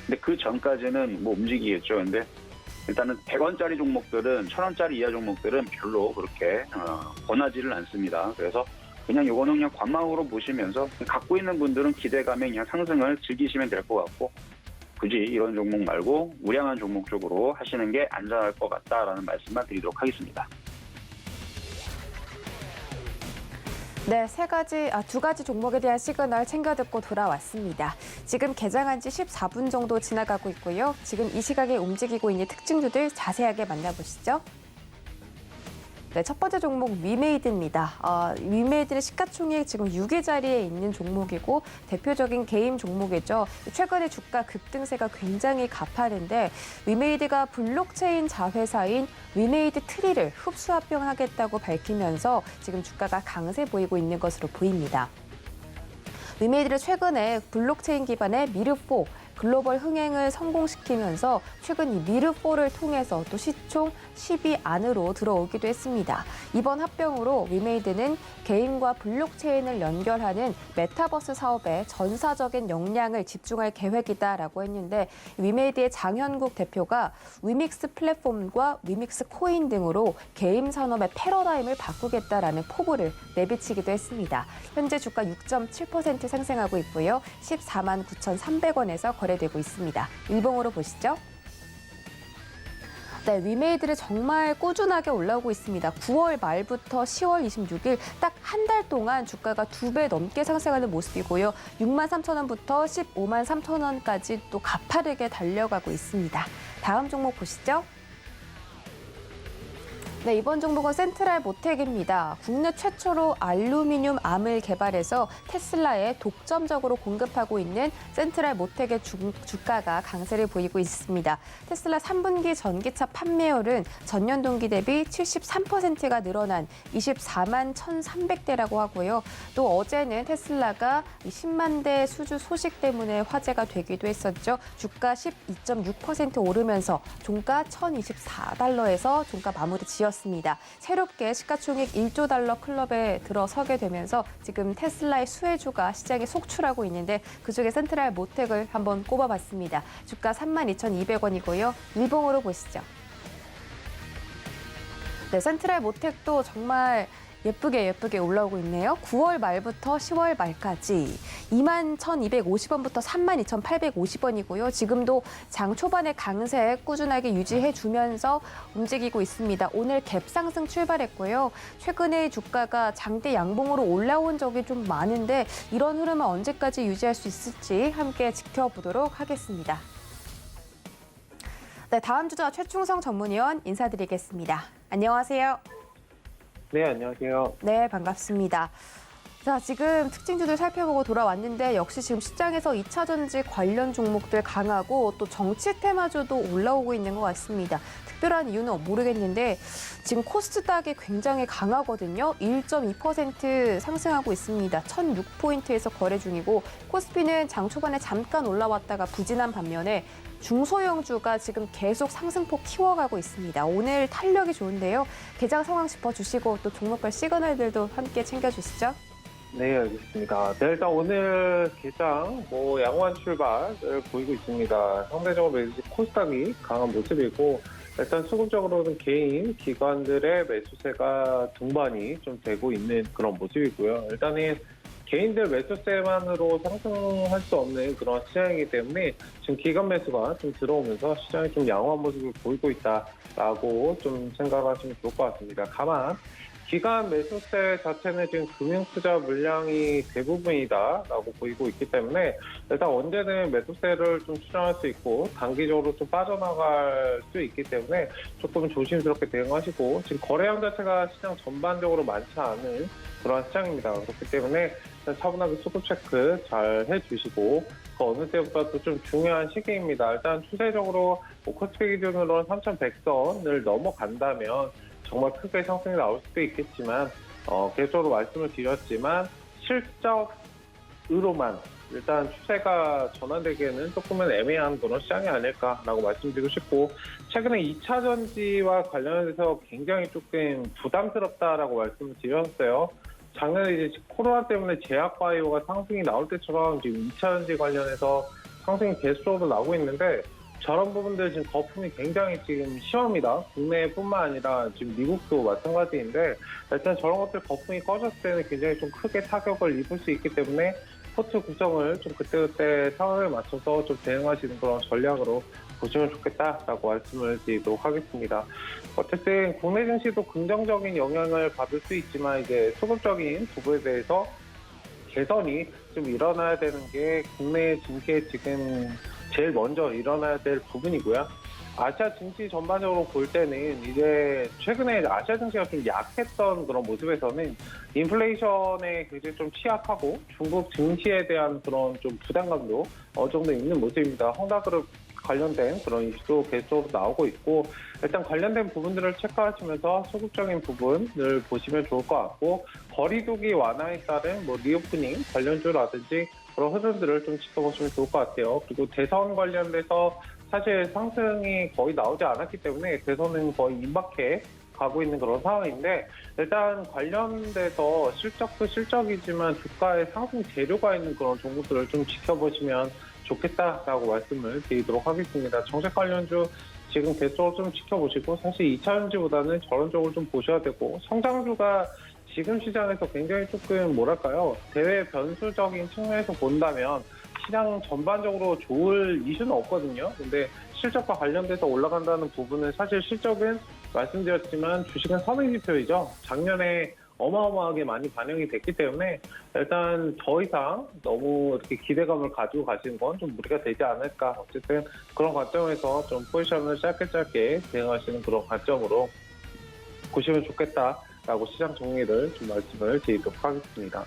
근데 그 전까지는 뭐 움직이겠죠. 근데 일단은 100원짜리 종목들은 1,000원짜리 이하 종목들은 별로 그렇게 권하지를 않습니다. 그래서 그냥 요거는 그냥 관망으로 보시면서 갖고 있는 분들은 기대감에 그냥 상승을 즐기시면 될 것 같고 굳이 이런 종목 말고 우량한 종목 쪽으로 하시는 게 안전할 것 같다라는 말씀만 드리도록 하겠습니다. 네, 두 가지 종목에 대한 시그널 챙겨 듣고 돌아왔습니다. 지금 개장한 지 14분 정도 지나가고 있고요. 지금 이 시각에 움직이고 있는 특징주들 자세하게 만나보시죠. 네, 첫 번째 종목 위메이드입니다. 위메이드는 시가총액 지금 6위 자리에 있는 종목이고 대표적인 게임 종목이죠. 최근에 주가 급등세가 굉장히 가파른데 위메이드가 블록체인 자회사인 위메이드 트리를 흡수 합병하겠다고 밝히면서 지금 주가가 강세 보이고 있는 것으로 보입니다. 위메이드는 최근에 블록체인 기반의 미르4 글로벌 흥행을 성공시키면서 최근 이 미르4를 통해서 또 시총 10위 안으로 들어오기도 했습니다. 이번 합병으로 위메이드는 개인과 블록체인을 연결하는 메타버스 사업에 전사적인 역량을 집중할 계획이다라고 했는데 위메이드의 장현국 대표가 위믹스 플랫폼과 위믹스 코인 등으로 게임 산업의 패러다임을 바꾸겠다라는 포부를 내비치기도 했습니다. 현재 주가 6.7% 상승하고 있고요. 14만 9,300원에서 거래되고 있습니다. 일봉으로 보시죠. 네, 위메이드를 정말 꾸준하게 올라오고 있습니다. 9월 말부터 10월 26일 딱 한 달 동안 주가가 2배 넘게 상승하는 모습이고요. 6만 3천 원부터 15만 3천 원까지 또 가파르게 달려가고 있습니다. 다음 종목 보시죠. 네, 이번 종목은 센트럴 모텍입니다. 국내 최초로 알루미늄 암을 개발해서 테슬라에 독점적으로 공급하고 있는 센트럴 모텍의 주가가 강세를 보이고 있습니다. 테슬라 3분기 전기차 판매율은 전년 동기 대비 73%가 늘어난 24만 1,300대라고 하고요. 또 어제는 테슬라가 10만 대 수주 소식 때문에 화제가 되기도 했었죠. 주가 12.6% 오르면서 종가 1,024달러에서 종가 마무리 지었습니다. 새롭게 시가총액 1조 달러 클럽에 들어서게 되면서 지금 테슬라의 수혜주가 시장에 속출하고 있는데 그중에 센트럴 모텍을 한번 꼽아봤습니다. 주가 32,200원이고요. 일봉으로 보시죠. 네, 센트럴 모텍도 정말 예쁘게 올라오고 있네요. 9월 말부터 10월 말까지 2만 1,250원부터 3만 2,850원이고요. 지금도 장 초반의 강세 꾸준하게 유지해주면서 움직이고 있습니다. 오늘 갭 상승 출발했고요. 최근에 주가가 장대 양봉으로 올라온 적이 좀 많은데 이런 흐름을 언제까지 유지할 수 있을지 함께 지켜보도록 하겠습니다. 네, 다음 주자 최충성 전문위원 인사드리겠습니다. 안녕하세요. 네, 안녕하세요. 네, 반갑습니다. 자, 지금 특징주들 살펴보고 돌아왔는데 역시 지금 시장에서 2차 전지 관련 종목들 강하고 또 정치 테마주도 올라오고 있는 것 같습니다. 특별한 이유는 모르겠는데 지금 코스닥이 굉장히 강하거든요. 1.2% 상승하고 있습니다. 1,006포인트에서 거래 중이고 코스피는 장 초반에 잠깐 올라왔다가 부진한 반면에 중소형주가 지금 계속 상승폭 키워가고 있습니다. 오늘 탄력이 좋은데요. 개장 상황 짚어주시고 또 종목별 시그널들도 함께 챙겨주시죠. 네, 알겠습니다. 네, 일단 오늘 개장 양호한 출발을 보이고 있습니다. 상대적으로 코스닥이 강한 모습이고 일단 수급적으로는 개인, 기관들의 매수세가 동반이 좀 되고 있는 그런 모습이고요. 일단은 개인들 매수세만으로 상승할 수 없는 그런 시장이기 때문에 지금 기관 매수가 좀 들어오면서 시장이 좀 양호한 모습을 보이고 있다라고 좀 생각하시면 좋을 것 같습니다. 다만 기관 매수세 자체는 지금 금융투자 물량이 대부분이다라고 보이고 있기 때문에 일단 언제는 매수세를 좀 추정할 수 있고 단기적으로 좀 빠져나갈 수 있기 때문에 조금 조심스럽게 대응하시고 지금 거래량 자체가 시장 전반적으로 많지 않은 그런 시장입니다. 그렇기 때문에 차분하게 수급 체크 잘 해주시고 그 어느 때보다도 좀 중요한 시기입니다. 일단 추세적으로 코스피 기준으로는 3,100선을 넘어간다면 정말 크게 상승이 나올 수도 있겠지만 계속적으로 말씀을 드렸지만 실적으로만 일단 추세가 전환되기에는 조금은 애매한 그런 시장이 아닐까라고 말씀드리고 싶고 최근에 2차 전지와 관련해서 굉장히 조금 부담스럽다라고 말씀을 드렸어요. 작년에 이제 코로나 때문에 제약바이오가 상승이 나올 때처럼 지금 2차 전지 관련해서 상승이 계속적으로 나오고 있는데 저런 부분들 지금 거품이 굉장히 지금 심합니다. 국내뿐만 아니라 지금 미국도 마찬가지인데 일단 저런 것들 거품이 꺼졌을 때는 굉장히 좀 크게 타격을 입을 수 있기 때문에 포트 구성을 좀 그때그때 상황에 맞춰서 좀 대응하시는 그런 전략으로 보시면 좋겠다라고 말씀을 드리도록 하겠습니다. 어쨌든 국내 증시도 긍정적인 영향을 받을 수 있지만 이제 수급적인 부분에 대해서 개선이 좀 일어나야 되는 게 국내 증시에 지금 제일 먼저 일어나야 될 부분이고요. 아시아 증시 전반적으로 볼 때는 이제 최근에 아시아 증시가 좀 약했던 그런 모습에서는 인플레이션에 굉장히 좀 취약하고 중국 증시에 대한 그런 좀 부담감도 어느 정도 있는 모습입니다. 헝다그룹 관련된 그런 이슈도 계속적으로 나오고 있고 일단 관련된 부분들을 체크하시면서 소극적인 부분을 보시면 좋을 것 같고 거리두기 완화에 따른 뭐 리오프닝 관련주라든지 그런 흐름들을 좀 지켜보시면 좋을 것 같아요. 그리고 대선 관련돼서 사실 상승이 거의 나오지 않았기 때문에 대선은 거의 임박해 가고 있는 그런 상황인데 일단 관련돼서 실적도 실적이지만 주가에 상승 재료가 있는 그런 종목들을 좀 지켜보시면 좋겠다라고 말씀을 드리도록 하겠습니다. 정책 관련주 지금 계속 좀 지켜보시고 사실 2차전지보다는 저런 쪽을 좀 보셔야 되고 성장주가 지금 시장에서 굉장히 조금 뭐랄까요 대외 변수적인 측면에서 본다면 시장 전반적으로 좋을 이슈는 없거든요. 근데 실적과 관련돼서 올라간다는 부분은 사실 실적은 말씀드렸지만 주식은 선행지표이죠. 작년에 어마어마하게 많이 반영이 됐기 때문에 일단 더 이상 너무 이렇게 기대감을 가지고 가시는 건 좀 무리가 되지 않을까. 어쨌든 그런 관점에서 좀 포지션을 짧게 대응하시는 그런 관점으로 보시면 좋겠다라고 시장 정리를 좀 말씀을 드리도록 하겠습니다.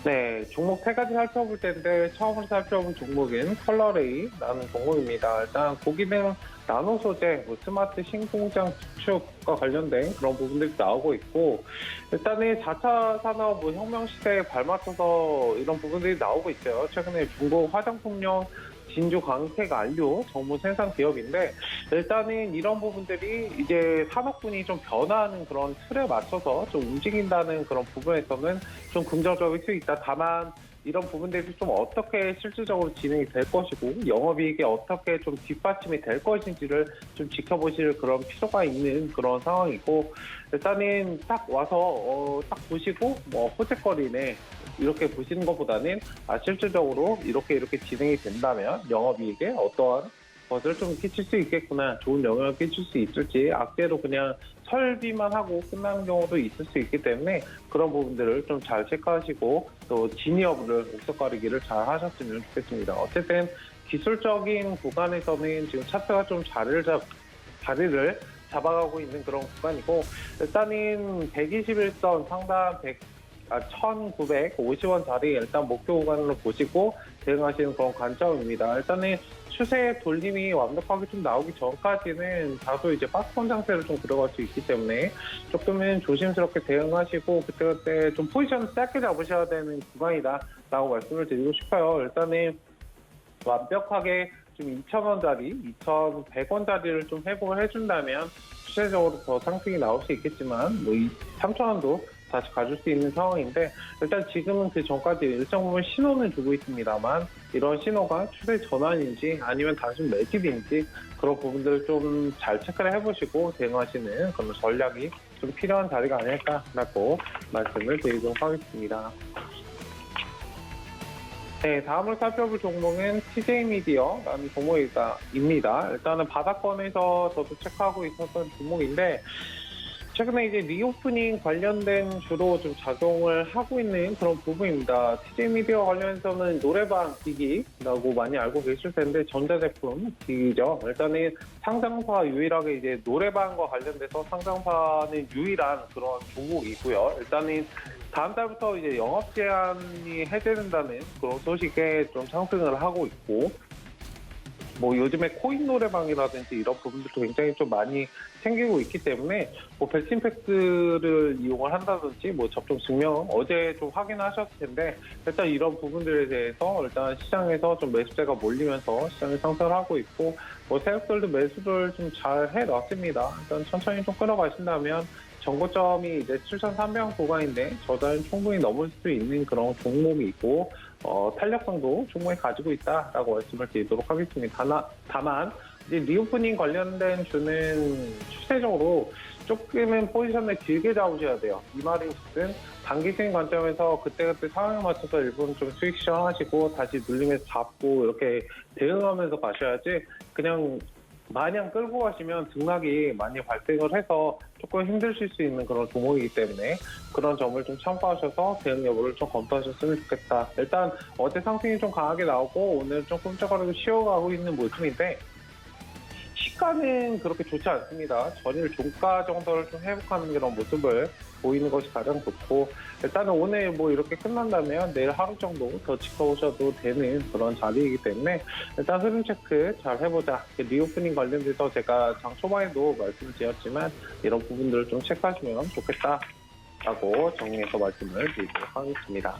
네, 종목 세 가지 살펴볼 텐데 처음으로 살펴본 종목은 컬러레이라는 종목입니다. 일단 고기능 나노 소재, 스마트 신공장 구축과 관련된 그런 부분들이 나오고 있고 일단은 4차 산업 혁명 시대에 발맞춰서 이런 부분들이 나오고 있어요. 최근에 중국 화장품용 진주 광택 안료 전문 생산 기업인데 일단은 이런 부분들이 이제 산업군이 좀 변화하는 그런 틀에 맞춰서 좀 움직인다는 그런 부분에서는 좀 긍정적일 수 있다. 다만 이런 부분들이 좀 어떻게 실질적으로 진행이 될 것이고 영업이익이 어떻게 좀 뒷받침이 될 것인지를 좀 지켜보실 그런 필요가 있는 그런 상황이고 일단은 딱 와서 딱 보시고 뭐 호재거리네 이렇게 보시는 것보다는 실질적으로 이렇게 진행이 된다면 영업이익에 어떠한 것을 좀 끼칠 수 있겠구나, 좋은 영향을 끼칠 수 있을지 악재로 그냥 설비만 하고 끝나는 경우도 있을 수 있기 때문에 그런 부분들을 좀 잘 체크하시고 또 진위 여부를 옥석 가리기를 잘 하셨으면 좋겠습니다. 어쨌든 기술적인 구간에서는 지금 차트가 좀 자리를 잡아가고 있는 그런 구간이고 일단은 121선 상단 1950원짜리 일단 목표 구간으로 보시고 대응하시는 그런 관점입니다. 일단은 추세 돌림이 완벽하게 좀 나오기 전까지는 다소 이제 박스권 상태로 좀 들어갈 수 있기 때문에 조금은 조심스럽게 대응하시고 그때 좀 포지션을 짧게 잡으셔야 되는 구간이다라고 말씀을 드리고 싶어요. 일단은 완벽하게 좀 2,000원짜리, 2,100원짜리를 좀 회복을 해준다면 추세적으로 더 상승이 나올 수 있겠지만 뭐 3,000원도 다시 가줄 수 있는 상황인데 일단 지금은 그 전까지 일정 부분 신호는 주고 있습니다만 이런 신호가 추세 전환인지 아니면 단순 매집인지 그런 부분들을 좀 잘 체크를 해보시고 대응하시는 그런 전략이 좀 필요한 자리가 아닐까라고 말씀을 드리도록 하겠습니다. 네, 다음으로 살펴볼 종목은 TJ미디어라는 종목입니다. 일단은 바닥권에서 저도 체크하고 있었던 종목인데 최근에 이제 리오프닝 관련된 주로 좀 작용을 하고 있는 그런 부분입니다. TJ미디어 관련해서는 노래방 기기라고 많이 알고 계실 텐데 전자제품 기기죠. 일단은 상장사 유일하게 이제 노래방과 관련돼서 상장사는 유일한 그런 종목이고요. 일단은 다음 달부터 이제 영업 제한이 해제된다는 그런 소식에 좀 상승을 하고 있고 뭐 요즘에 코인 노래방이라든지 이런 부분들도 굉장히 좀 많이 생기고 있기 때문에 뭐 백신 팩스를 이용을 한다든지 뭐 접종 증명 어제 좀 확인하셨을 텐데 일단 이런 부분들에 대해서 일단 시장에서 좀 매수세가 몰리면서 시장이 상승을 하고 있고 뭐 세력들도 매수를 좀 잘 해놨습니다. 일단 천천히 좀 끌어가신다면 정고점이 이제 7,300원 구간인데 저자는 충분히 넘을 수 있는 그런 종목이 있고 탄력성도 충분히 가지고 있다라고 말씀을 드리도록 하겠습니다. 다만 이제 리오프닝 관련된 주는 추세적으로 조금은 포지션을 길게 잡으셔야 돼요. 이 말이 무슨 단기적인 관점에서 그때그때 상황에 맞춰서 일부분 좀 수익 시황하시고 다시 눌림에서 잡고 이렇게 대응하면서 가셔야지 그냥 마냥 끌고 가시면 등락이 많이 발생을 해서 조금 힘드실 수 있는 그런 종목이기 때문에 그런 점을 좀 참고하셔서 대응 여부를 좀 검토하셨으면 좋겠다. 일단 어제 상승이 좀 강하게 나오고 오늘 좀 꼼짝거리고 쉬어가고 있는 모습인데 시가는 그렇게 좋지 않습니다. 전일 종가 정도를 좀 회복하는 그런 모습을 보이는 것이 가장 좋고, 일단은 오늘 뭐 이렇게 끝난다면 내일 하루 정도 더 지켜보셔도 되는 그런 자리이기 때문에 일단 흐름 체크 잘 해보자. 리오프닝 관련돼서 제가 장 초반에도 말씀을 드렸지만 이런 부분들을 좀 체크하시면 좋겠다라고 정리해서 말씀을 드리도록 하겠습니다.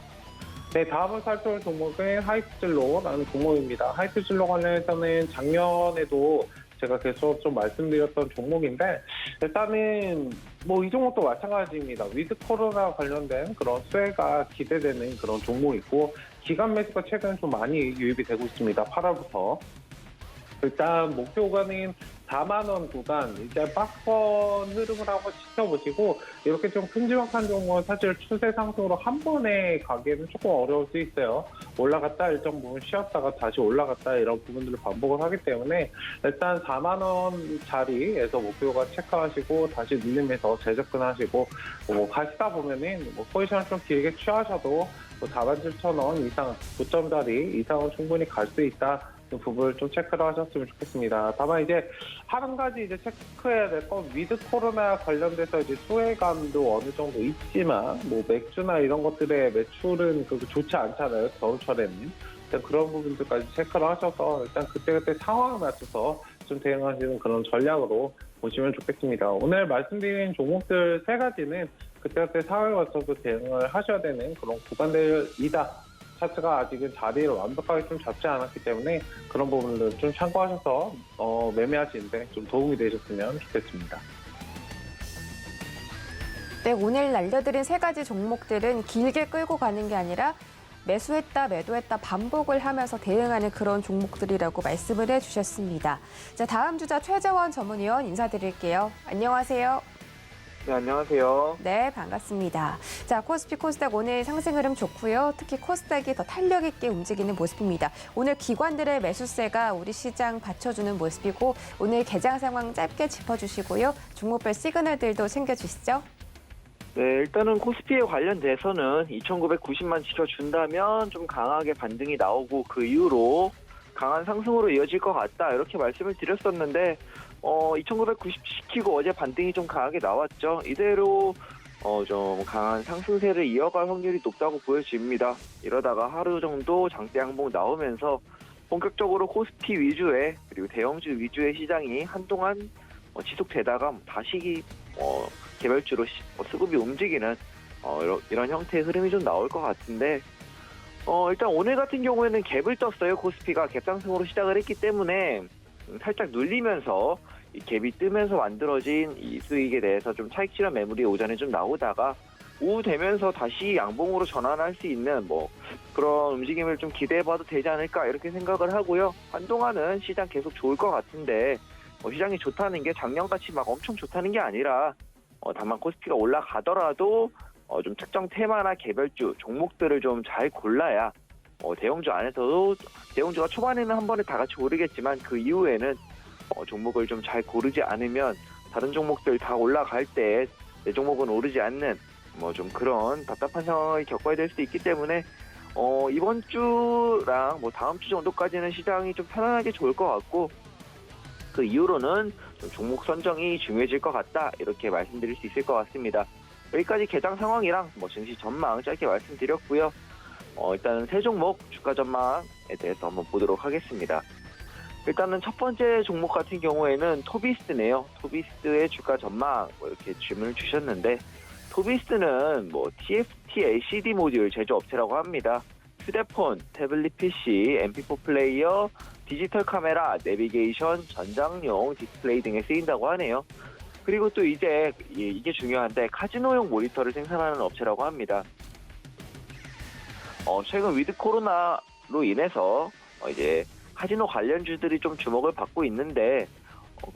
네, 다음은 살펴볼 종목은 하이트진로라는 종목입니다. 하이트진로 관련해서는 작년에도 제가 계속 좀 말씀드렸던 종목인데, 일단은 뭐 이 종목도 마찬가지입니다. 위드 코로나 관련된 그런 수혜가 기대되는 그런 종목이고, 기간 매수가 최근 좀 많이 유입이 되고 있습니다. 8월부터. 일단 목표 구간인 4만 원 구간, 이제 박스권 흐름을 한번 지켜보시고, 이렇게 좀 큼지막한 종목은 사실 추세 상승으로 한 번에 가기에는 조금 어려울 수 있어요. 올라갔다 일정 부분 쉬었다가 다시 올라갔다 이런 부분들을 반복을 하기 때문에 일단 4만 원 자리에서 목표가 체크하시고 다시 눌림에서 재접근하시고 뭐 가시다 보면은 뭐 포지션을 좀 길게 취하셔도 뭐 47,000원 이상 9점 자리 이상은 충분히 갈 수 있다. 그 부분을 좀 체크를 하셨으면 좋겠습니다. 다만 이제 한 가지 이제 체크해야 될 건 위드 코로나 관련돼서 이제 수혜감도 어느 정도 있지만 뭐 맥주나 이런 것들의 매출은 그렇게 좋지 않잖아요. 겨울철에는. 일단 그런 부분들까지 체크를 하셔서 일단 그때그때 상황에 맞춰서 좀 대응하시는 그런 전략으로 보시면 좋겠습니다. 오늘 말씀드린 종목들 세 가지는 그때그때 상황에 맞춰서 대응을 하셔야 되는 그런 구간들이다. 차트가 아직은 자리를 완벽하게 좀 잡지 않았기 때문에 그런 부분을 좀 참고하셔서 매매하시는데 좀 도움이 되셨으면 좋겠습니다. 네, 오늘 알려드린 세 가지 종목들은 길게 끌고 가는 게 아니라 매수했다, 매도했다 반복을 하면서 대응하는 그런 종목들이라고 말씀을 해주셨습니다. 자, 다음 주자 최재원 전문위원 인사드릴게요. 안녕하세요. 네, 안녕하세요. 네, 반갑습니다. 자, 코스피 코스닥 오늘 상승 흐름 좋고요. 특히 코스닥이 더 탄력 있게 움직이는 모습입니다. 오늘 기관들의 매수세가 우리 시장 받쳐주는 모습이고 오늘 개장 상황 짧게 짚어주시고요. 종목별 시그널들도 챙겨주시죠. 네, 일단은 코스피에 관련돼서는 2,990만 지켜준다면 좀 강하게 반등이 나오고 그 이후로 강한 상승으로 이어질 것 같다 이렇게 말씀을 드렸었는데 2,990 지키고 어제 반등이 좀 강하게 나왔죠. 이대로 좀 강한 상승세를 이어갈 확률이 높다고 보여집니다. 이러다가 하루 정도 장대 양봉 나오면서 본격적으로 코스피 위주의 그리고 대형주 위주의 시장이 한동안 지속되다가 다시 개별주로 수급이 움직이는 이런 형태의 흐름이 좀 나올 것 같은데 일단 오늘 같은 경우에는 갭을 떴어요. 코스피가 갭상승으로 시작을 했기 때문에 살짝 눌리면서 이 갭이 뜨면서 만들어진 이 수익에 대해서 좀 차익 실현 매물이 오전에 좀 나오다가 오후 되면서 다시 양봉으로 전환할 수 있는 뭐 그런 움직임을 좀 기대해봐도 되지 않을까 이렇게 생각을 하고요. 한동안은 시장 계속 좋을 것 같은데 시장이 좋다는 게 작년같이 막 엄청 좋다는 게 아니라 다만 코스피가 올라가더라도 좀 특정 테마나 개별주 종목들을 좀 잘 골라야 대형주 안에서도 대형주가 초반에는 한 번에 다 같이 오르겠지만 그 이후에는 종목을 좀 잘 고르지 않으면 다른 종목들 다 올라갈 때 내 종목은 오르지 않는 뭐 좀 그런 답답한 상황을 겪어야 될 수도 있기 때문에 이번 주랑 뭐 다음 주 정도까지는 시장이 좀 편안하게 좋을 것 같고 그 이후로는 좀 종목 선정이 중요해질 것 같다 이렇게 말씀드릴 수 있을 것 같습니다. 여기까지 개장 상황이랑 뭐 증시 전망 짧게 말씀드렸고요. 일단은 세 종목 주가 전망에 대해서 한번 보도록 하겠습니다. 일단은 첫 번째 종목 같은 경우에는 토비스네요. 토비스의 주가 전망 이렇게 질문을 주셨는데 토비스는 뭐 TFT LCD 모듈 제조업체라고 합니다. 휴대폰, 태블릿 PC, MP4 플레이어, 디지털 카메라, 내비게이션, 전장용 디스플레이 등에 쓰인다고 하네요. 그리고 또 이제 이게 중요한데 카지노용 모니터를 생산하는 업체라고 합니다. 최근 위드 코로나로 인해서 이제 카지노 관련주들이 좀 주목을 받고 있는데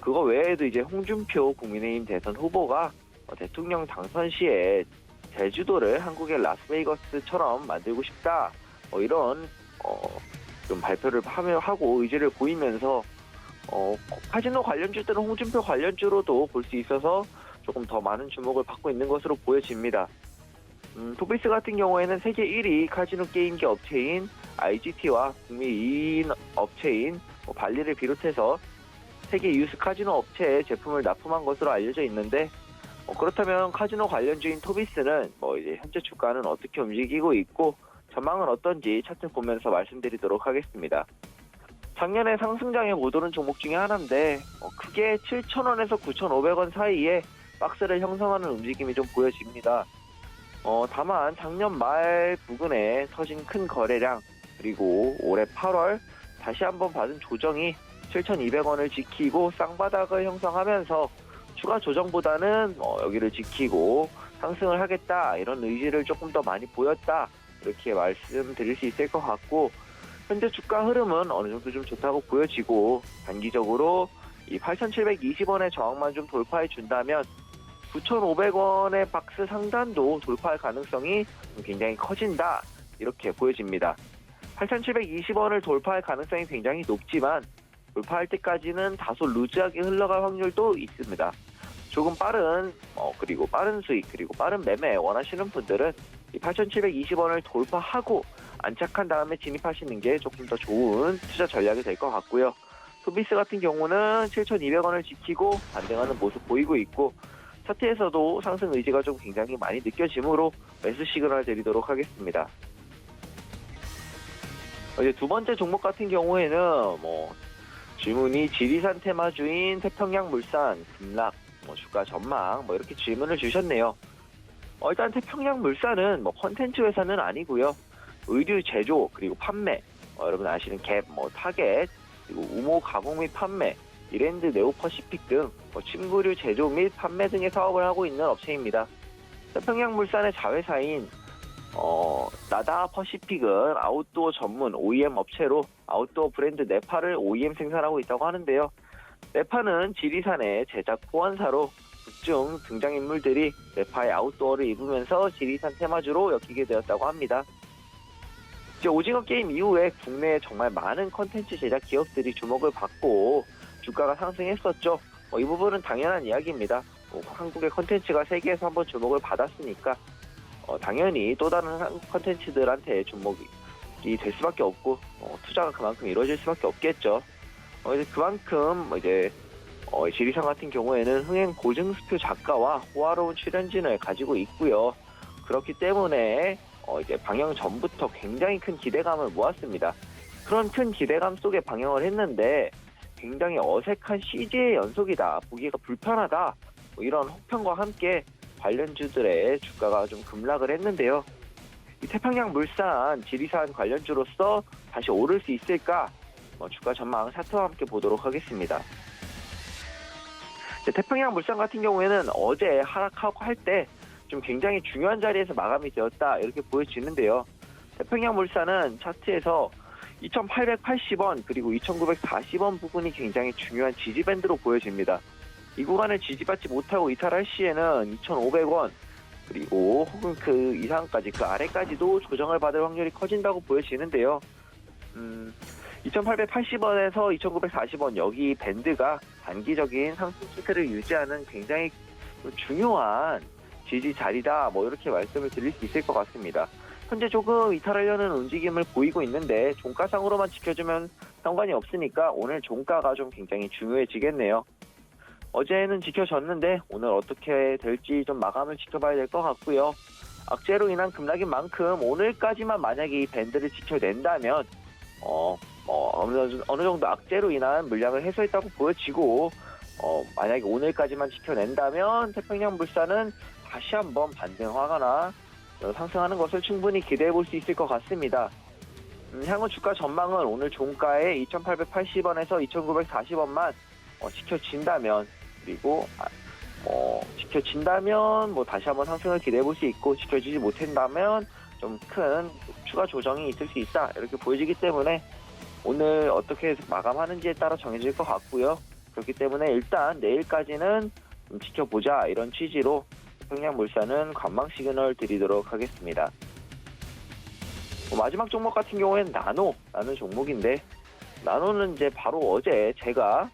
그거 외에도 이제 홍준표 국민의힘 대선 후보가 대통령 당선 시에 제주도를 한국의 라스베이거스처럼 만들고 싶다 이런 좀 발표를 하고 의지를 보이면서 카지노 관련주들은 홍준표 관련주로도 볼 수 있어서 조금 더 많은 주목을 받고 있는 것으로 보여집니다. 토비스 같은 경우에는 세계 1위 카지노 게임기 업체인 IGT와 국내 2위 업체인 발리를 비롯해서 세계 유스 카지노 업체에 제품을 납품한 것으로 알려져 있는데 그렇다면 카지노 관련주인 토비스는 이제 현재 주가는 어떻게 움직이고 있고 전망은 어떤지 차트 보면서 말씀드리도록 하겠습니다. 작년에 상승장에 못 오른 종목 중에 하나인데 크게 7,000원에서 9,500원 사이에 박스를 형성하는 움직임이 좀 보여집니다. 다만 작년 말 부근에 터진 큰 거래량 그리고 올해 8월 다시 한번 받은 조정이 7,200원을 지키고 쌍바닥을 형성하면서 추가 조정보다는 여기를 지키고 상승을 하겠다 이런 의지를 조금 더 많이 보였다 이렇게 말씀드릴 수 있을 것 같고 현재 주가 흐름은 어느 정도 좀 좋다고 보여지고 단기적으로 이 8,720원의 저항만 좀 돌파해 준다면 9,500원의 박스 상단도 돌파할 가능성이 굉장히 커진다 이렇게 보여집니다. 8,720원을 돌파할 가능성이 굉장히 높지만 돌파할 때까지는 다소 루즈하게 흘러갈 확률도 있습니다. 조금 빠른 그리고 빠른 수익 그리고 빠른 매매 원하시는 분들은 이 8,720원을 돌파하고 안착한 다음에 진입하시는 게 조금 더 좋은 투자 전략이 될 것 같고요. 토비스 같은 경우는 7,200원을 지키고 반등하는 모습 보이고 있고 차트에서도 상승 의지가 좀 굉장히 많이 느껴지므로 매수 시그널 드리도록 하겠습니다. 이제 두 번째 종목 같은 경우에는 질문이 지리산 테마주인 태평양물산 급락 주가 전망 이렇게 질문을 주셨네요. 일단 태평양물산은 컨텐츠 회사는 아니고요. 의류 제조 그리고 판매 여러분 아시는 갭 타겟 그리고 우모 가공 및 판매 이랜드 네오퍼시픽 등 침구류 제조 및 판매 등의 사업을 하고 있는 업체입니다. 태평양물산의 자회사인 나다 퍼시픽은 아웃도어 전문 OEM 업체로 아웃도어 브랜드 네파를 OEM 생산하고 있다고 하는데요. 네파는 지리산의 제작 호환사로 극중 등장인물들이 네파의 아웃도어를 입으면서 지리산 테마주로 엮이게 되었다고 합니다. 이제 오징어 게임 이후에 국내에 정말 많은 컨텐츠 제작 기업들이 주목을 받고 주가가 상승했었죠. 이 부분은 당연한 이야기입니다. 한국의 컨텐츠가 세계에서 한번 주목을 받았으니까 당연히 또 다른 컨텐츠들한테 주목이 될 수밖에 없고 투자가 그만큼 이루어질 수밖에 없겠죠. 이제 그만큼 지리산 같은 경우에는 흥행 고증수표 작가와 호화로운 출연진을 가지고 있고요. 그렇기 때문에 이제 방영 전부터 굉장히 큰 기대감을 모았습니다. 그런 큰 기대감 속에 방영을 했는데 굉장히 어색한 CG의 연속이다, 보기가 불편하다 이런 혹평과 함께 관련주들의 주가가 좀 급락을 했는데요. 이 태평양물산, 지리산 관련주로서 다시 오를 수 있을까? 주가 전망 차트와 함께 보도록 하겠습니다. 태평양물산 같은 경우에는 어제 하락하고 할 때 좀 굉장히 중요한 자리에서 마감이 되었다 이렇게 보여지는데요. 태평양물산은 차트에서 2,880원 그리고 2,940원 부분이 굉장히 중요한 지지밴드로 보여집니다. 이 구간을 지지받지 못하고 이탈할 시에는 2,500원 그리고 혹은 그 이상까지 그 아래까지도 조정을 받을 확률이 커진다고 보여지는데요. 2,880원에서 2,940원 여기 밴드가 단기적인 상승 추세를 유지하는 굉장히 중요한 지지 자리다 이렇게 말씀을 드릴 수 있을 것 같습니다. 현재 조금 이탈하려는 움직임을 보이고 있는데 종가상으로만 지켜주면 상관이 없으니까 오늘 종가가 좀 굉장히 중요해지겠네요. 어제는 지켜졌는데 오늘 어떻게 될지 좀 마감을 지켜봐야 될 것 같고요. 악재로 인한 급락인 만큼 오늘까지만 만약에 이 밴드를 지켜낸다면 어느 정도 악재로 인한 물량을 해소했다고 보여지고 만약에 오늘까지만 지켜낸다면 태평양물산은 다시 한번 반등하거나 상승하는 것을 충분히 기대해 볼 수 있을 것 같습니다. 향후 주가 전망은 오늘 종가에 2,880원에서 2,940원만 지켜진다면 그리고 지켜진다면 다시 한번 상승을 기대해 볼 수 있고 지켜지지 못한다면 좀 큰 추가 조정이 있을 수 있다 이렇게 보여지기 때문에 오늘 어떻게 마감하는지에 따라 정해질 것 같고요. 그렇기 때문에 일단 내일까지는 좀 지켜보자 이런 취지로 태평양물산은 관망 시그널 드리도록 하겠습니다. 마지막 종목 같은 경우에는 나노라는 종목인데 나노는 이제 바로 어제 제가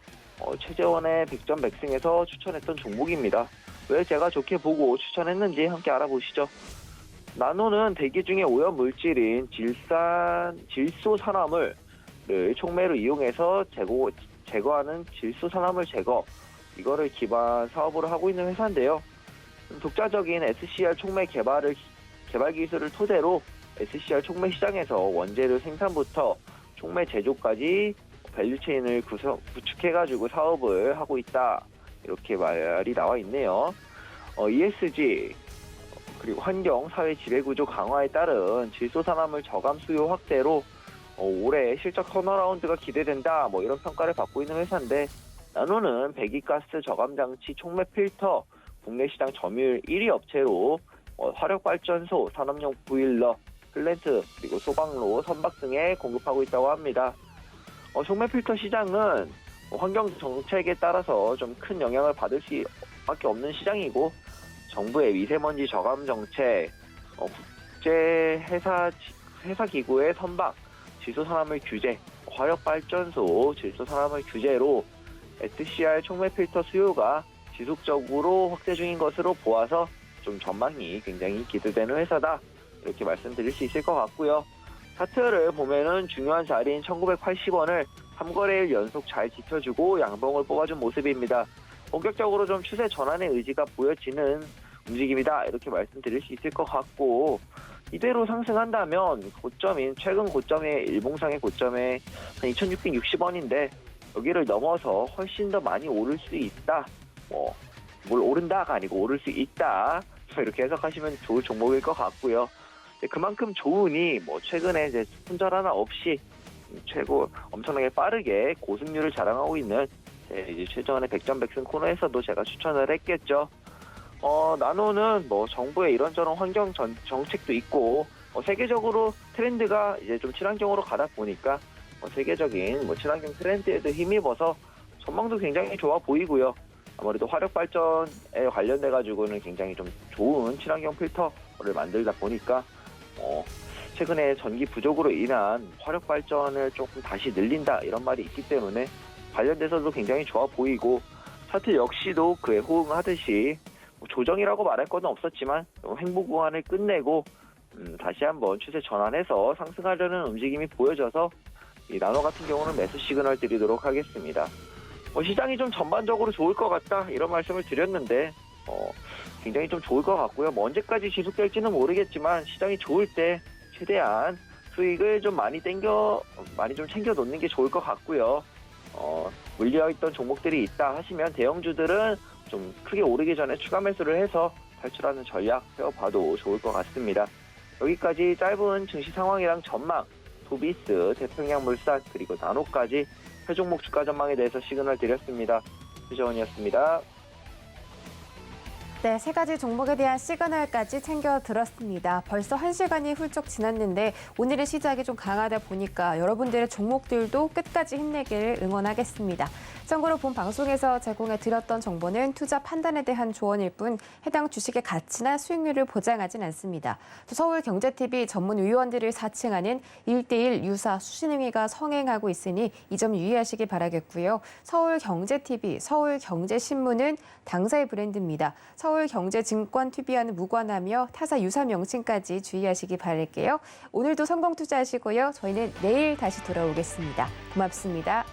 최재원의 백전백승에서 추천했던 종목입니다. 왜 제가 좋게 보고 추천했는지 함께 알아보시죠. 나노는 대기 중에 오염 물질인 질소산화물을 촉매로 이용해서 제거하는 질소산화물 제거, 이거를 기반 사업으로 하고 있는 회사인데요. 독자적인 SCR 촉매 개발 기술을 토대로 SCR 촉매 시장에서 원재료 생산부터 촉매 제조까지 밸류체인을 구축해가지고 사업을 하고 있다. 이렇게 말이 나와 있네요. ESG 그리고 환경, 사회 지배구조 강화에 따른 질소산화물 저감 수요 확대로 올해 실적 턴어라운드가 기대된다. 이런 평가를 받고 있는 회사인데 나노는 배기가스 저감장치 촉매 필터 국내 시장 점유율 1위 업체로 화력발전소, 산업용 보일러, 플랜트, 그리고 소방로, 선박 등에 공급하고 있다고 합니다. 촉매 필터 시장은 환경 정책에 따라서 좀 큰 영향을 받을 수밖에 없는 시장이고 정부의 미세먼지 저감 정책, 국제 회사 기구의 선박, 질소산화물 규제, 화력발전소 질소산화물 규제로 SCR 촉매 필터 수요가 지속적으로 확대 중인 것으로 보아서 좀 전망이 굉장히 기대되는 회사다. 이렇게 말씀드릴 수 있을 것 같고요. 차트를 보면은 중요한 자리인 1980원을 3거래일 연속 잘 지켜주고 양봉을 뽑아준 모습입니다. 본격적으로 좀 추세 전환의 의지가 보여지는 움직임이다. 이렇게 말씀드릴 수 있을 것 같고 이대로 상승한다면 고점인 최근 고점의 일봉상의 고점에 한 2,660원인데 여기를 넘어서 훨씬 더 많이 오를 수 있다. 뭘 오른다가 아니고 오를 수 있다. 이렇게 해석하시면 좋을 종목일 것 같고요. 그만큼 좋으니 최근에 이제 손절 하나 없이 최고 엄청나게 빠르게 고승률을 자랑하고 있는 이제 최전의 백전백승 코너에서도 제가 추천을 했겠죠. 나노는 정부의 이런저런 환경 정책도 있고 세계적으로 트렌드가 이제 좀 친환경으로 가다 보니까 세계적인 친환경 트렌드에도 힘입어서 전망도 굉장히 좋아 보이고요. 아무래도 화력 발전에 관련돼 가지고는 굉장히 좀 좋은 친환경 필터를 만들다 보니까 최근에 전기 부족으로 인한 화력 발전을 조금 다시 늘린다 이런 말이 있기 때문에 관련돼서도 굉장히 좋아 보이고 차트 역시도 그에 호응하듯이 조정이라고 말할 건 없었지만 횡보 구간을 끝내고 다시 한번 추세 전환해서 상승하려는 움직임이 보여져서 이 나노 같은 경우는 매수 시그널 드리도록 하겠습니다. 시장이 좀 전반적으로 좋을 것 같다 이런 말씀을 드렸는데 굉장히 좀 좋을 것 같고요. 언제까지 지속될지는 모르겠지만 시장이 좋을 때 최대한 수익을 좀 많이 좀 챙겨 놓는 게 좋을 것 같고요. 물려있던 종목들이 있다 하시면 대형주들은 좀 크게 오르기 전에 추가 매수를 해서 탈출하는 전략 세워봐도 좋을 것 같습니다. 여기까지 짧은 증시 상황이랑 전망, 도비스, 태평양물산 그리고 나노까지 세 종목 주가 전망에 대해서 시그널 드렸습니다. 최재원이었습니다. 네, 세 가지 종목에 대한 시그널까지 챙겨 들었습니다. 벌써 1시간이 훌쩍 지났는데 오늘의 시작이 좀 강하다 보니까 여러분들의 종목들도 끝까지 힘내기를 응원하겠습니다. 참고로 본 방송에서 제공해 드렸던 정보는 투자 판단에 대한 조언일 뿐 해당 주식의 가치나 수익률을 보장하진 않습니다. 서울경제TV 전문 위원들을 사칭하는 1:1 유사 수신행위가 성행하고 있으니 이 점 유의하시기 바라겠고요. 서울경제TV, 서울경제신문은 당사의 브랜드입니다. 서울경제증권 TV와는 무관하며 타사 유사 명칭까지 주의하시기 바랄게요. 오늘도 성공 투자하시고요. 저희는 내일 다시 돌아오겠습니다. 고맙습니다.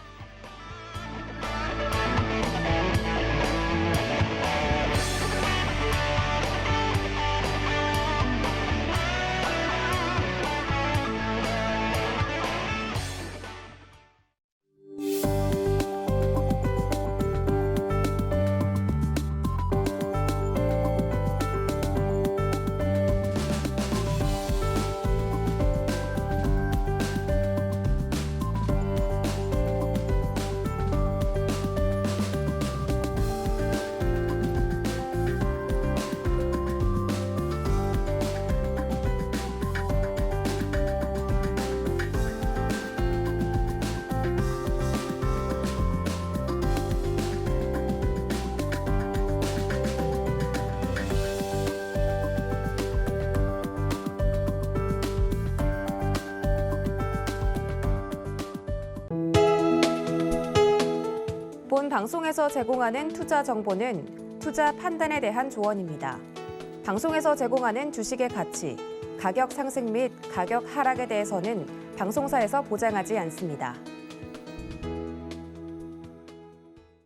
본 방송에서 제공하는 투자 정보는 투자 판단에 대한 조언입니다. 방송에서 제공하는 주식의 가치, 가격 상승 및 가격 하락에 대해서는 방송사에서 보장하지 않습니다.